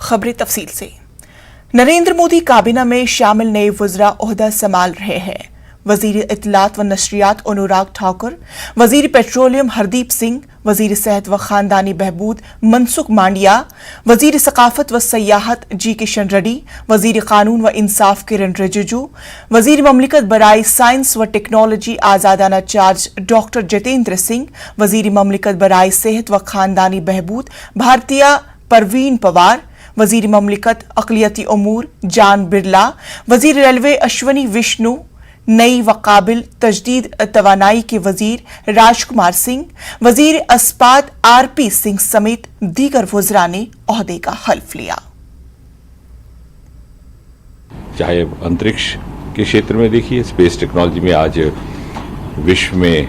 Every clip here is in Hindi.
खबरें तफसील से। नरेंद्र मोदी काबीना में शामिल नए वज़रा ओहदा संभाल रहे हैं। वजीर इत्तलात व नशरियात अनुराग ठाकुर, वजीर पेट्रोलियम हरदीप सिंह, वजीर सेहत व खानदानी बहबूद मनसुख मांडिया, वजीर सकाफत व सयाहत जी किशन रेड्डी, वजीर कानून व इंसाफ किरण रिजिजू, वजीर ममलिकत बराए साइंस व टेक्नोलॉजी आजादाना चार्ज डॉक्टर जितेंद्र सिंह, वजीर ममलिकत बराए सेहत व खानदानी बहबूद भारतीय परवीन पवार, वजीर ममलिकत अक़लियती उमूर जान बिरला, वजीर रेलवे अश्वनी विष्णु, नई व काबिल तजदीद तवानाई के वजीर राजकुमार सिंह, वजीर अस्पात आरपी सिंह समेत दीगर वज़रा ने ओहदे का हल्फ लिया। चाहे अंतरिक्ष के क्षेत्र में देखिए, स्पेस टेक्नोलॉजी में आज विश्व में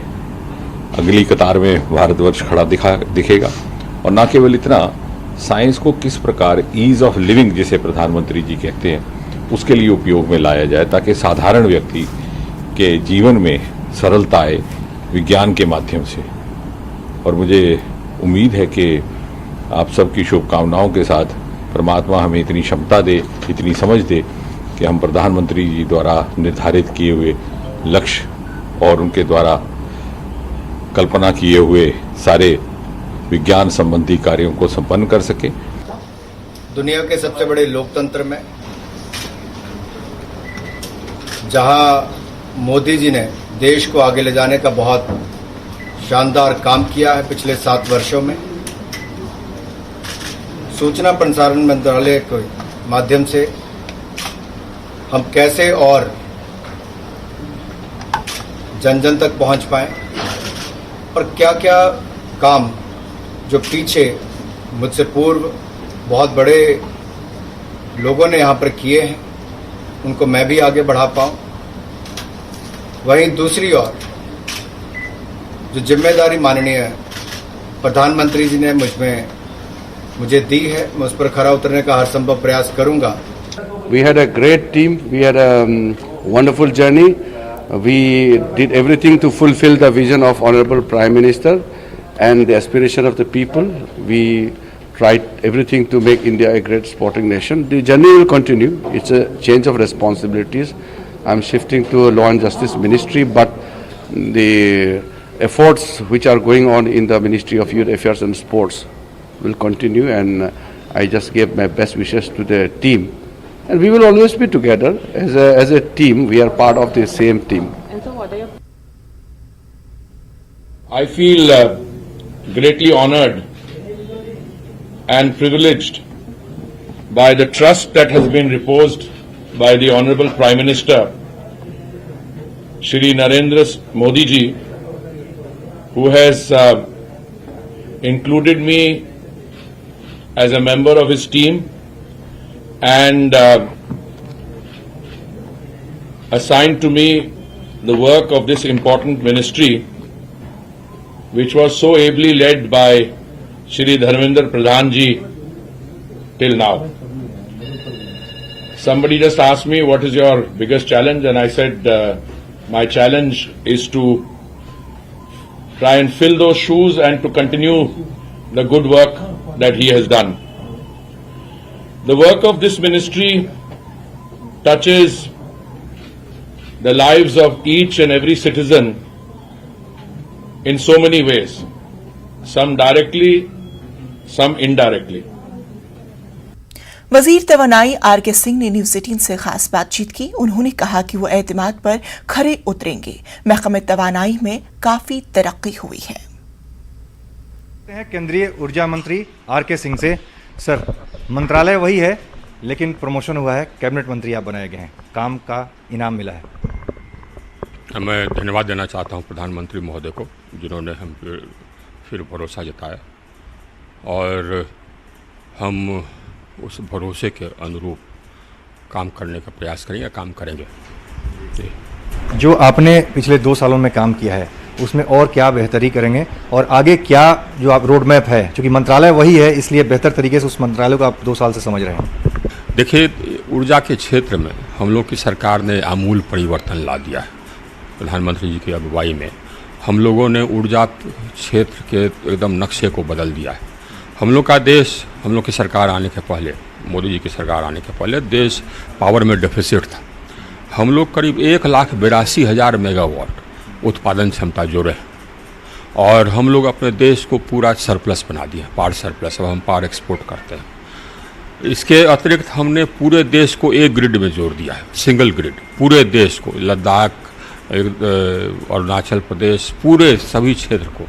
अगली कतार में भारतवर्ष खड़ा दिखेगा। और न केवल इतना, साइंस को किस प्रकार ईज ऑफ लिविंग जिसे प्रधानमंत्री जी कहते हैं उसके लिए उपयोग में लाया जाए, ताकि साधारण व्यक्ति के जीवन में सरलता आए विज्ञान के माध्यम से। और मुझे उम्मीद है कि आप सबकी शुभकामनाओं के साथ परमात्मा हमें इतनी क्षमता दे, इतनी समझ दे कि हम प्रधानमंत्री जी द्वारा निर्धारित किए हुए लक्ष्य और उनके द्वारा कल्पना किए हुए सारे विज्ञान संबंधी कार्यों को संपन्न कर सके। दुनिया के सबसे बड़े लोकतंत्र में जहां मोदी जी ने देश को आगे ले जाने का बहुत शानदार काम किया है पिछले 7 वर्षों में, सूचना प्रसारण मंत्रालय के माध्यम से हम कैसे और जन जन तक पहुंच पाए और क्या क्या काम जो पीछे मुझसे पूर्व बहुत बड़े लोगों ने यहाँ पर किए हैं उनको मैं भी आगे बढ़ा पाऊँ। वहीं दूसरी ओर जो जिम्मेदारी माननीय प्रधानमंत्री जी ने मुझे दी है, मैं उस पर खरा उतरने का हर संभव प्रयास करूंगा। We had a great team. We had a wonderful journey. We did everything to fulfill the vision of Honorable Prime Minister and the aspiration of the people. We tried everything to make India a great sporting nation. The journey will continue. It's a change of responsibilities. I'm shifting to a law and justice ministry, but the efforts which are going on in the Ministry of Youth Affairs and Sports will continue, and I just gave my best wishes to the team. And we will always be together as a team. We are part of the same team. And so what are your... I feel greatly honored and privileged by the trust that has been reposed by the Honorable Prime Minister, Shri Narendra Modi ji, who has included me as a member of his team and assigned to me the work of this important ministry, which was so ably led by Shri Dharmendra Pradhan ji till now. Somebody just asked me, what is your biggest challenge? And I said, my challenge is to try and fill those shoes and to continue the good work that he has done. The work of this ministry touches the lives of each and every citizen in so many ways, some directly, some indirectly. वजीर तवानाई आरके सिंह ने न्यूज़ 18 से खास बातचीत की। उन्होंने कहा कि वो एतमाद पर खरे उतरेंगे। महकमे तवानाई में काफी तरक्की हुई है। केंद्रीय ऊर्जा मंत्री आरके सिंह से, सर मंत्रालय वही है लेकिन प्रमोशन हुआ है, कैबिनेट मंत्री आप बनाए गए हैं, काम का इनाम मिला है। मैं धन्यवाद देना चाहता हूं प्रधानमंत्री महोदय को, जिन्होंने हम फिर भरोसा जताया और हम उस भरोसे के अनुरूप काम करने का प्रयास करेंगे, काम करेंगे। जो आपने पिछले 2 सालों में काम किया है उसमें और क्या बेहतरी करेंगे और आगे क्या जो आप रोड मैप है, क्योंकि मंत्रालय वही है इसलिए बेहतर तरीके से उस मंत्रालय को आप 2 साल से समझ रहे हैं। देखिए, ऊर्जा के क्षेत्र में हम लोग की सरकार ने आमूल परिवर्तन ला दिया है। प्रधानमंत्री जी की अगुवाई में हम लोगों ने ऊर्जा क्षेत्र के एकदम नक्शे को बदल दिया है। हम लोग का देश, हम लोग की सरकार आने के पहले, मोदी जी की सरकार आने के पहले देश पावर में डेफिसिट था। हम लोग करीब 1,82,000 मेगावाट उत्पादन क्षमता जोड़े हैं और हम लोग अपने देश को पूरा सरप्लस बना दिया, पावर सरप्लस। अब हम पावर एक्सपोर्ट करते हैं। इसके अतिरिक्त हमने पूरे देश को एक ग्रिड में जोड़ दिया है, सिंगल ग्रिड। पूरे देश को, लद्दाख, अरुणाचल प्रदेश, पूरे सभी क्षेत्र को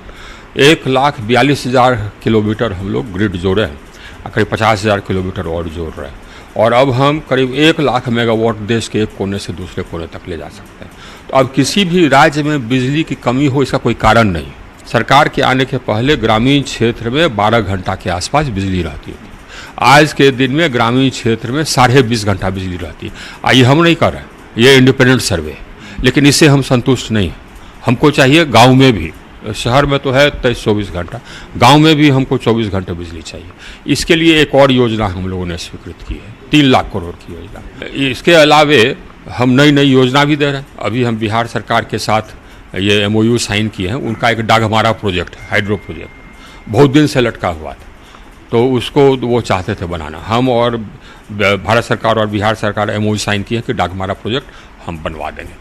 1,42,000 किलोमीटर हम लोग ग्रिड जोड़े हैं, करीब 50,000 किलोमीटर और जोड़ रहे हैं। और अब हम करीब 1,00,000 मेगावाट देश के एक कोने से दूसरे कोने तक ले जा सकते हैं। तो अब किसी भी राज्य में बिजली की कमी हो, इसका कोई कारण नहीं। सरकार के आने के पहले ग्रामीण क्षेत्र में 12 घंटा के आसपास बिजली रहती थी। आज के दिन में ग्रामीण क्षेत्र में 20.5 घंटा बिजली रहती है। ये हम नहीं कर रहे हैं, ये इंडिपेंडेंट सर्वे है, लेकिन इससे हम संतुष्ट नहीं हैं। हमको चाहिए गांव में भी, शहर में तो है 23-24 घंटा, गांव में भी हमको 24 घंटे बिजली चाहिए। इसके लिए एक और योजना हम लोगों ने स्वीकृत की है, 3 लाख करोड़ की योजना। इसके अलावे हम नई नई योजना भी दे रहे हैं। अभी हम बिहार सरकार के साथ ये MOU साइन किए हैं। उनका एक डागमारा प्रोजेक्ट, हाइड्रो प्रोजेक्ट, बहुत दिन से लटका हुआ था, तो उसको वो चाहते थे बनाना। हम और भारत सरकार और बिहार सरकार MOU साइन किए हैं कि डागमारा प्रोजेक्ट हम बनवा देंगे।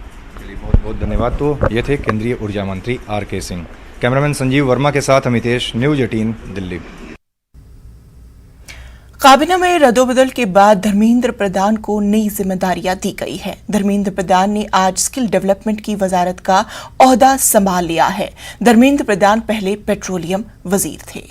बहुत बहुत धन्यवाद। तो ये थे केंद्रीय ऊर्जा मंत्री RK सिंह। कैमरामैन संजीव वर्मा के साथ अमितेश, न्यूज 18 दिल्ली। काबीना में रद्दोबदल के बाद धर्मेंद्र प्रधान को नई जिम्मेदारियां दी गई है। धर्मेंद्र प्रधान ने आज स्किल डेवलपमेंट की वजारत का ओहदा संभाल लिया है। धर्मेंद्र प्रधान पहले पेट्रोलियम वजीर थे।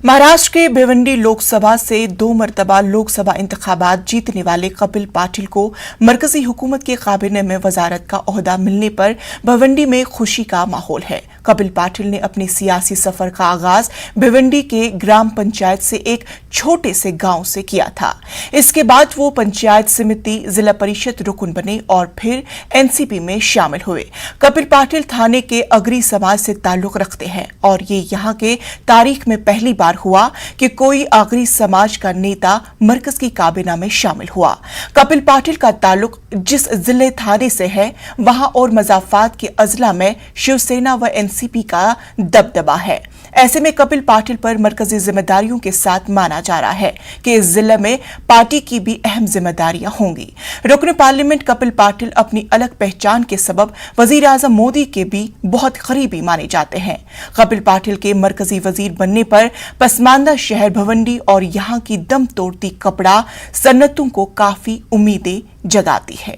महाराष्ट्र के भिवंडी लोकसभा से 2 मरतबा लोकसभा इंतखाबात जीतने वाले कपिल पाटिल को मरकजी हुकूमत के काबीने में वजारत का ओहदा मिलने पर भिवंडी में खुशी का माहौल है। कपिल पाटिल ने अपने सियासी सफर का आगाज भिवंडी के ग्राम पंचायत से एक छोटे से गांव से किया था। इसके बाद वो पंचायत समिति, जिला परिषद रुकन बने और फिर एनसीपी में शामिल हुए। कपिल पाटिल थाने के अगरी समाज से ताल्लुक रखते हैं और ये यहाँ के तारीख में पहली बार हुआ कि कोई आगरी समाज का नेता मरकज की काबीना में शामिल हुआ। कपिल पाटिल का ताल्लुक जिस जिले थाने से है, वहां और मजाफात के अजला में शिवसेना व एनसीपी का दबदबा है। ऐसे में कपिल पाटिल पर मरकजी जिम्मेदारियों के साथ माना जा रहा है कि इस जिले में पार्टी की भी अहम जिम्मेदारियां होंगी। रुकन पार्लियामेंट कपिल पाटिल अपनी अलग पहचान के सबब वजीर आजम मोदी के भी बहुत करीबी माने जाते हैं। कपिल पाटिल के मरकजी वजीर बनने पर पसमानदा शहर भिवंडी और यहां की दम तोड़ती कपड़ा सन्नतों को काफी उम्मीदें जगाती है।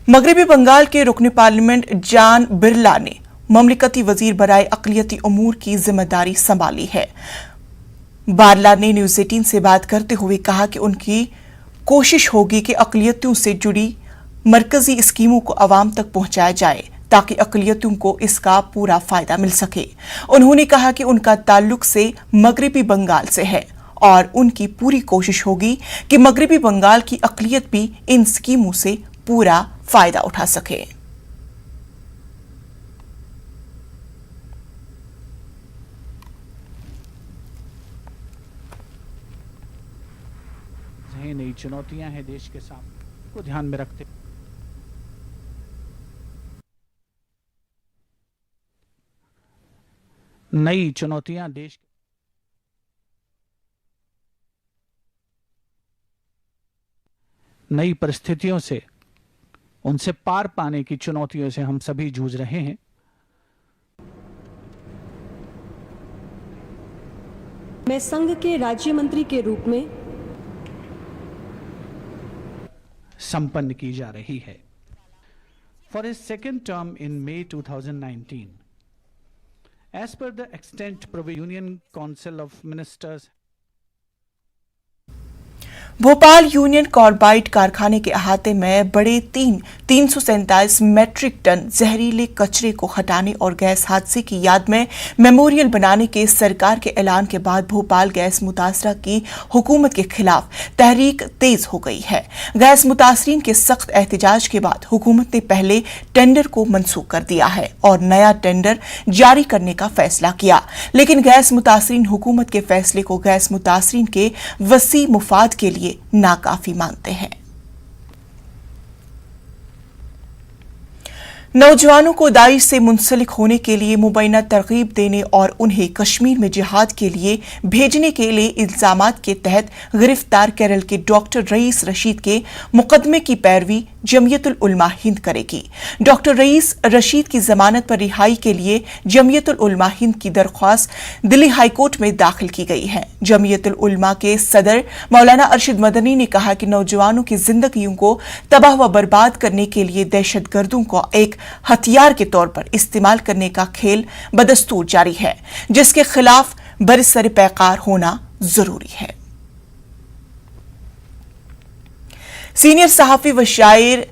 मगरबी बंगाल के रुकन पार्लियामेंट जान बिरला ने ममलिकती वजीर बराए अक़लियती उमूर की जिम्मेदारी संभाली है। बारला ने न्यूज 18 से बात करते हुए कहा कि उनकी कोशिश होगी कि अक़लियतों से जुड़ी मरकजी स्कीमों को अवाम तक पहुंचाया जाए ताकि अक़लियतों को इसका पूरा फायदा मिल सके। उन्होंने कहा कि उनका ताल्लुक से मगरबी बंगाल से है और उनकी पूरी कोशिश होगी कि मगरबी बंगाल की अक़लियत भी इन स्कीमों से पूरा फायदा उठा सके। नई चुनौतियां हैं देश के सामने, को ध्यान में रखते नई चुनौतियां देश नई परिस्थितियों से, उनसे पार पाने की चुनौतियों से हम सभी जूझ रहे हैं। मैं संघ के राज्य मंत्री के रूप में संपन्न की जा रही है। For his second term in May 2019, as per the extent Union Council of Ministers, Bhopal union carbide कारखाने के अहाते में बड़े 347 मैट्रिक टन जहरीले कचरे को हटाने और गैस हादसे की याद में मेमोरियल बनाने के सरकार के ऐलान के बाद भोपाल गैस मुतासरा की हुकूमत के खिलाफ तहरीक तेज हो गई है। गैस मुतासरीन के सख्त एहतजाज के बाद हुकूमत ने पहले टेंडर को मनसूख कर दिया है और नया टेंडर जारी करने का फैसला किया, लेकिन गैस मुतासरीन हुकूमत के फैसले को गैस मुतासरीन के वसी मुफाद के लिए लिए नाकाफी मानते हैं। नौजवानों को दाइश से मुंसलिक होने के लिए मुबैना तरगीब देने और उन्हें कश्मीर में जिहाद के लिए भेजने के लिए इल्जामात के तहत गिरफ्तार केरल के डॉक्टर रईस रशीद के मुकदमे की पैरवी जमियतुल उलमा हिंद करेगी। डॉक्टर रईस रशीद की जमानत पर रिहाई के लिए जमियतुल उलमा हिंद की दरख्वास्त दिल्ली हाईकोर्ट में दाखिल की गई है। जमियतुल उलमा के सदर मौलाना अरशद मदनी ने कहा कि नौजवानों की जिंदगियों को तबाह व बर्बाद करने के लिए दहशतगर्दों को एक हथियार के तौर पर इस्तेमाल करने का खेल बदस्तूर जारी है, जिसके खिलाफ बरसर पैकार होना जरूरी है। सीनियर सहाफी व शायर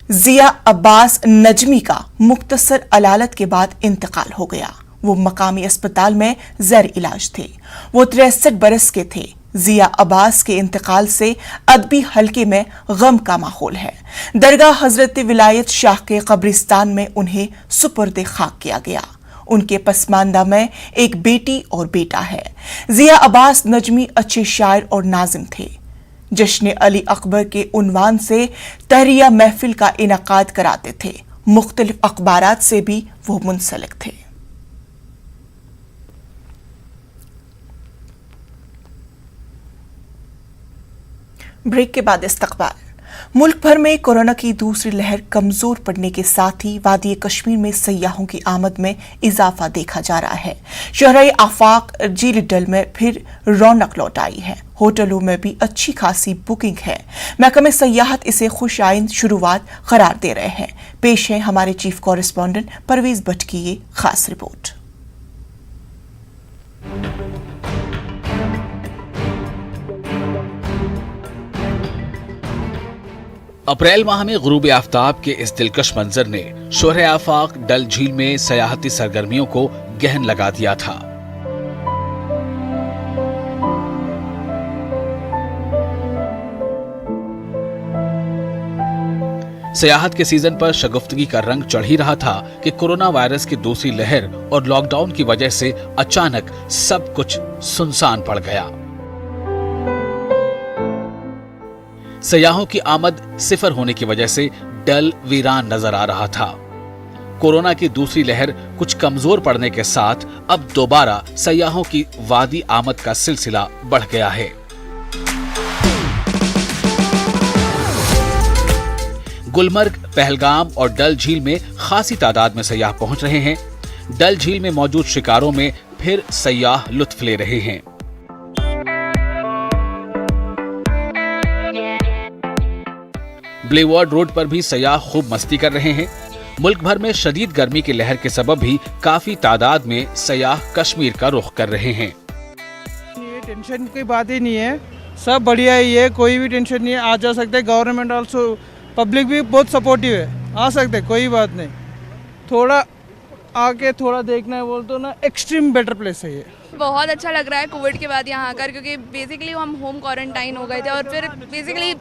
जिया अब्बास नजमी का मुख्तसर अलालत के बाद इंतकाल हो गया। वो मकामी अस्पताल में ज़ैर इलाज थे। वो 63 बरस के थे। जिया अब्बास के इंतकाल से अदबी हलके में गम का माहौल है। दरगाह हजरत विलायत शाह के कब्रिस्तान में उन्हें सुपुर्द खाक किया गया। उनके पसमानदा में एक बेटी और बेटा है। जिया अब्बास नजमी अच्छे शायर और नाजिम थे। जश्न अली अकबर के उन्वान से तहरिया महफिल का इनाकाद कराते थे। मुख्तलिफ अखबारात से भी वो मुंसलिक थे। ब्रेक के बाद इस्तकबाल। मुल्क भर में कोरोना की दूसरी लहर कमजोर पड़ने के साथ ही वादी कश्मीर में सयाहों की आमद में इजाफा देखा जा रहा है। शहर आफाक झील डल में फिर रौनक लौट आई है। होटलों में भी अच्छी खासी बुकिंग है। महकमे सयाहत इसे खुशाइंद शुरुआत करार दे रहे हैं। पेश है हमारे चीफ कॉरेस्पॉन्डेंट परवेज भट्ट की ये खास रिपोर्ट। अप्रैल माह में गुरूब आफ्ताब के इस दिलकश मंजर ने शोहर आफाक डल झील में सयाहती सरगर्मियों को गहन लगा दिया था। सयाहत के सीजन पर शगुफ्तगी का रंग चढ़ ही रहा था कि कोरोना वायरस की दूसरी लहर और लॉकडाउन की वजह से अचानक सब कुछ सुनसान पड़ गया। सयाहों की आमद सिफर होने की वजह से डल वीरान नजर आ रहा था। कोरोना की दूसरी लहर कुछ कमजोर पड़ने के साथ अब दोबारा सयाहों की वादी आमद का सिलसिला बढ़ गया है। गुलमर्ग, पहलगाम और डल झील में खासी तादाद में सयाह पहुंच रहे हैं। डल झील में मौजूद शिकारों में फिर सयाह लुत्फ ले रहे हैं। ब्लेवार्ड रोड पर भी सयाह खूब मस्ती कर रहे हैं। मुल्क भर में शदीद गर्मी की लहर के सबब भी काफी तादाद में सयाह कश्मीर का रुख कर रहे हैं। ये टेंशन की बात ही नहीं है, सब बढ़िया ही है, कोई भी टेंशन नहीं है। आ जा सकते हैं। गवर्नमेंट ऑल्सो, पब्लिक भी बहुत सपोर्टिव है, आ सकते हैं, कोई बात नहीं। थोड़ा आके थोड़ा देखना है बोल तो ना, एक्सट्रीम बेटर प्लेस है ये। बहुत अच्छा लग रहा है कोविड के बाद यहाँ आकर, क्योंकि बेसिकली हम होम क्वारंटाइन हो गए थे और फिर बेसिकली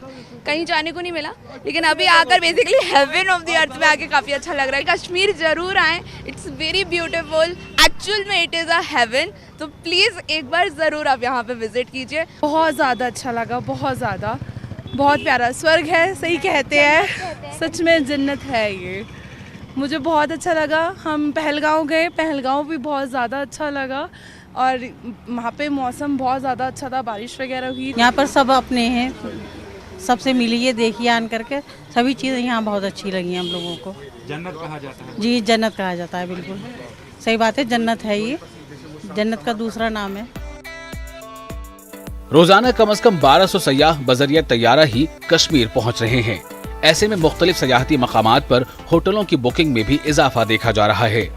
कहीं जाने को नहीं मिला, लेकिन अभी आकर basically heaven of the earth में आके काफ़ी अच्छा लग रहा है। कश्मीर जरूर आए, इट्स वेरी ब्यूटीफुल, एक्चुअल में इट इज़ अ हेवन। तो प्लीज़ एक बार ज़रूर आप यहाँ पे विजिट कीजिए। बहुत ज़्यादा अच्छा लगा, बहुत ज़्यादा, बहुत प्यारा स्वर्ग है, सही कहते हैं, सच में जन्नत है ये। मुझे बहुत अच्छा लगा। हम पहलगांव गए, पहलगांव भी बहुत ज़्यादा अच्छा लगा और वहाँ पे मौसम बहुत ज़्यादा अच्छा था, बारिश वगैरह हुई। यहाँ पर सब अपने हैं, सबसे मिलिए, देखिए आन करके, सभी चीज़ें यहाँ बहुत अच्छी लगी हम लोगों को। जन्नत कहा जाता है। जी, जन्नत कहा जाता है, बिल्कुल सही बात है, जन्नत है ये, जन्नत का दूसरा नाम है। रोजाना कम से कम 1200 सयाह बजरिया तैयारा ही कश्मीर पहुंच रहे हैं। ऐसे में मुख्तलिफ सयाहती मकामात पर होटलों की बुकिंग में भी इजाफा देखा जा रहा है।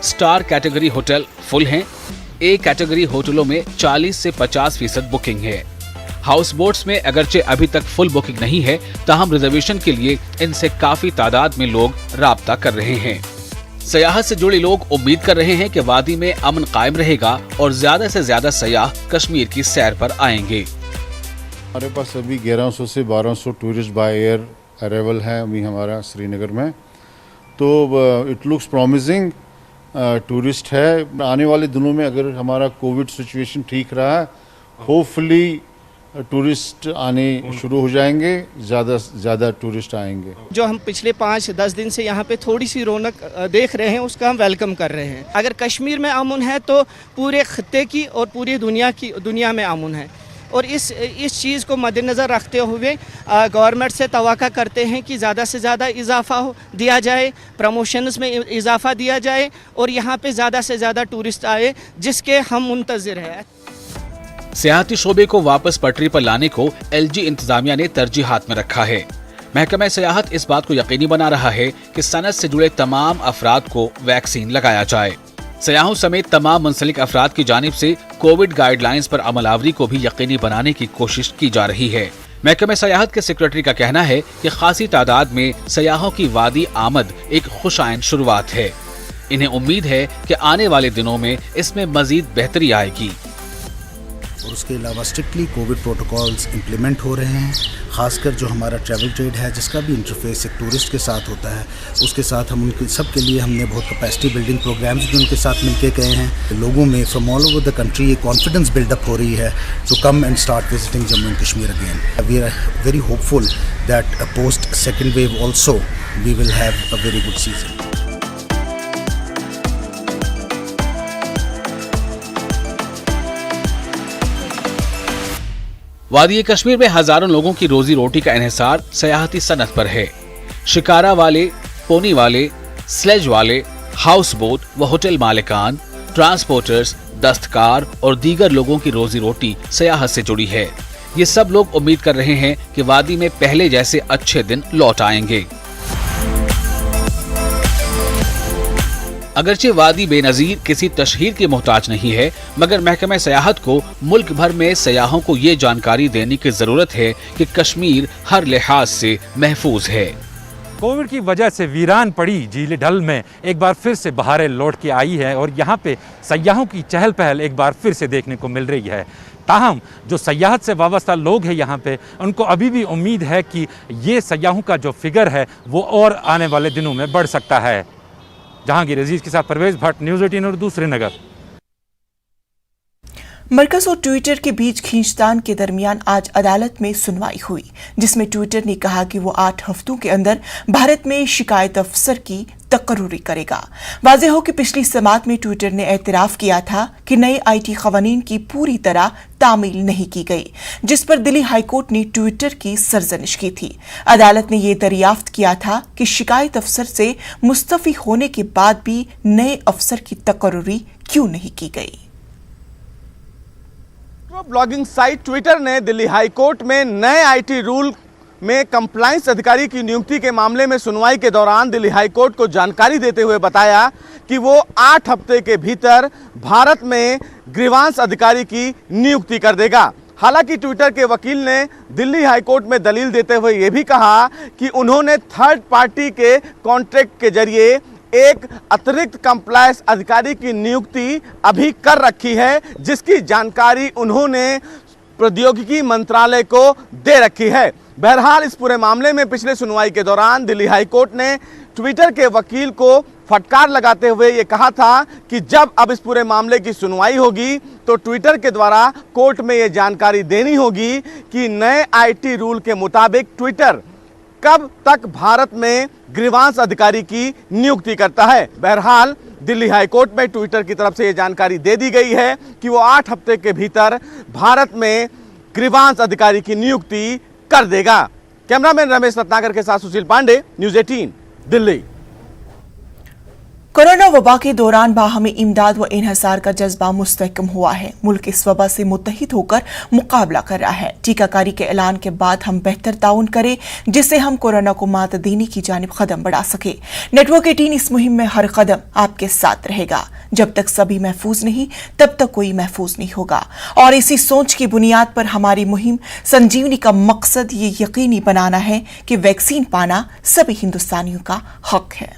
स्टार कैटेगरी होटल फुल हैं। ए कैटेगरी होटलों में 40 से 50% बुकिंग है। हाउस बोट्स में अगरचे अभी तक फुल बुकिंग नहीं है, ताहम रिजर्वेशन के लिए इनसे काफी तादाद में लोग राब्ता कर रहे हैं। सयाहत से जुड़े लोग उम्मीद कर रहे हैं कि वादी में अमन कायम रहेगा और ज्यादा से ज्यादा सयाह कश्मीर की सैर पर आएंगे। हमारे पास अभी 1100 से 1200 टूरिस्ट बाय एयर अराइवल है अभी हमारा श्रीनगर में, तो इट लुक्स प्रॉमिसिंग। टूरिस्ट है। आने वाले दिनों में अगर हमारा कोविड सिचुएशन ठीक रहा, होपफुली टूरिस्ट आने शुरू हो जाएंगे, ज़्यादा से ज़्यादा टूरिस्ट आएंगे। जो हम पिछले 5-10 दिन से यहाँ पे थोड़ी सी रौनक देख रहे हैं, उसका हम वेलकम कर रहे हैं। अगर कश्मीर में अमन है तो पूरे खत्ते की और पूरी दुनिया में अमन है। और इस चीज़ को मद्देनज़र रखते हुए गवर्नमेंट से तवक्को करते हैं कि ज़्यादा से ज़्यादा इजाफ़ा दिया जाए, प्रमोशंस में इजाफ़ा दिया जाए और यहाँ पे ज़्यादा से ज़्यादा टूरिस्ट आए, जिसके हम मुंतज़िर हैं। सियाहती शोबे को वापस पटरी पर लाने को एलजी इंतजामिया ने तरजीहात में रखा है। महकमा सियाहत इस बात को यकीनी बना रहा है कि सनत से जुड़े तमाम अफराद को वैक्सीन लगाया जाए। सयाहों समेत तमाम मुंसलिक अफराद की जानिब से कोविड गाइडलाइंस पर अमलावरी को भी यकीनी बनाने की कोशिश की जा रही है। महकमा सियाहत के सेक्रेटरी का कहना है कि खासी तादाद में सयाहों की वादी आमद एक खुशाइन शुरुआत है। इन्हें उम्मीद है कि आने वाले दिनों में इसमें मजीद बेहतरी आएगी। और उसके अलावा स्ट्रिक्टली कोविड प्रोटोकॉल्स इम्प्लीमेंट हो रहे हैं। ख़ासकर जो हमारा ट्रैवल ट्रेड है, जिसका भी इंटरफेस एक टूरिस्ट के साथ होता है, उसके साथ हम उनके सब के लिए हमने बहुत कैपेसिटी बिल्डिंग प्रोग्राम्स भी उनके साथ मिलके गए हैं। लोगों में from all over the country ये कॉन्फिडेंस बिल्डअप हो रही है to come and start visiting Jammu and Kashmir again. We are very hopeful that post second wave also we will have a very good season. वादी कश्मीर में हजारों लोगों की रोजी रोटी का इन्हिसार सयाहती सनत पर है। शिकारा वाले, पोनी वाले, स्लेज वाले, हाउस बोट व होटल मालिकान, ट्रांसपोर्टर्स, दस्तकार और दीगर लोगों की रोजी रोटी सयाहत से जुड़ी है। ये सब लोग उम्मीद कर रहे हैं कि वादी में पहले जैसे अच्छे दिन लौट आएंगे। अगरचे वादी बेनजीर किसी तशहीर की मोहताज नहीं है, मगर महकमा सियाहत को मुल्क भर में सयाहों को ये जानकारी देने की जरूरत है कि कश्मीर हर लिहाज से महफूज है। कोविड की वजह से वीरान पड़ी झील डल में एक बार फिर से बहारें लौट के आई है और यहाँ पे सयाहों की चहल पहल एक बार फिर से देखने को मिल रही है। ताहम जो सयाहत से वाबस्ता लोग हैं यहाँ पे, उनको अभी भी उम्मीद है कि ये सयाहों का जो फिगर है वो और आने वाले दिनों में बढ़ सकता है। जहांगीर अजीज के साथ परवेज भट्ट, न्यूज़ 18 और दूसरे नगर। मरकज और ट्विटर के बीच खींचतान के दरमियान आज अदालत में सुनवाई हुई, जिसमें ट्विटर ने कहा कि वो 8 हफ्तों के अंदर भारत में शिकायत अफसर की तकर्रुरी करेगा। वाज़ेह हो कि पिछली समात में ट्विटर ने एतराफ़ किया था कि नए आईटी क़वानीन की पूरी तरह तामील नहीं की गई, जिस पर दिल्ली हाईकोर्ट ने ट्विटर की सरजनिश की थी। अदालत ने यह दरियाफ्त किया था कि शिकायत अफसर से मुस्तफ़ी होने के बाद भी नए अफसर की तकर्रुरी क्यों नहीं की गई। ब्लॉगिंग साइट ट्विटर ने दिल्ली हाई कोर्ट में नए आईटी रूल में कंप्लायंस अधिकारी की नियुक्ति के मामले में सुनवाई के दौरान दिल्ली हाई कोर्ट को जानकारी देते हुए बताया कि वो 8 हफ्ते के भीतर भारत में ग्रीवांस अधिकारी की नियुक्ति कर देगा। हालांकि ट्विटर के वकील ने दिल्ली हाई कोर्ट में दलील देते हुए ये भी कहा कि उन्होंने थर्ड पार्टी के कॉन्ट्रैक्ट के जरिए एक अतिरिक्त कंप्लायंस अधिकारी की नियुक्ति अभी कर रखी है, जिसकी जानकारी उन्होंने प्रौद्योगिकी मंत्रालय को दे रखी है। बहरहाल इस पूरे मामले में पिछले सुनवाई के दौरान दिल्ली हाई कोर्ट ने ट्विटर के वकील को फटकार लगाते हुए ये कहा था कि जब अब इस पूरे मामले की सुनवाई होगी तो ट्विटर के द्वारा कोर्ट में ये जानकारी देनी होगी कि नए आईटी रूल के मुताबिक ट्विटर कब तक भारत में ग्रीवांस अधिकारी की नियुक्ति करता है। बहरहाल दिल्ली हाई कोर्ट में ट्विटर की तरफ से यह जानकारी दे दी गई है कि वो 8 हफ्ते के भीतर भारत में ग्रीवांस अधिकारी की नियुक्ति कर देगा। कैमरामैन रमेश रत्नाकर के साथ सुशील पांडे, न्यूज़ 18 दिल्ली। कोरोना वबा के दौरान बाहमी इमदाद व इन्हसार का जज्बा मुस्तहकम हुआ है। मुल्क इस वबा से मुत्तहिद होकर मुकाबला कर रहा है। टीकाकारी के ऐलान के बाद हम बेहतर ताउन करें, जिससे हम कोरोना को मात देने की जानिब कदम बढ़ा सके। नेटवर्क 18 इस मुहिम में हर कदम आपके साथ रहेगा। जब तक सभी महफूज नहीं, तब तक कोई महफूज नहीं होगा। और इसी सोच की बुनियाद पर हमारी मुहिम संजीवनी का मकसद ये यकीनी बनाना है कि वैक्सीन पाना सभी हिंदुस्तानियों का हक है।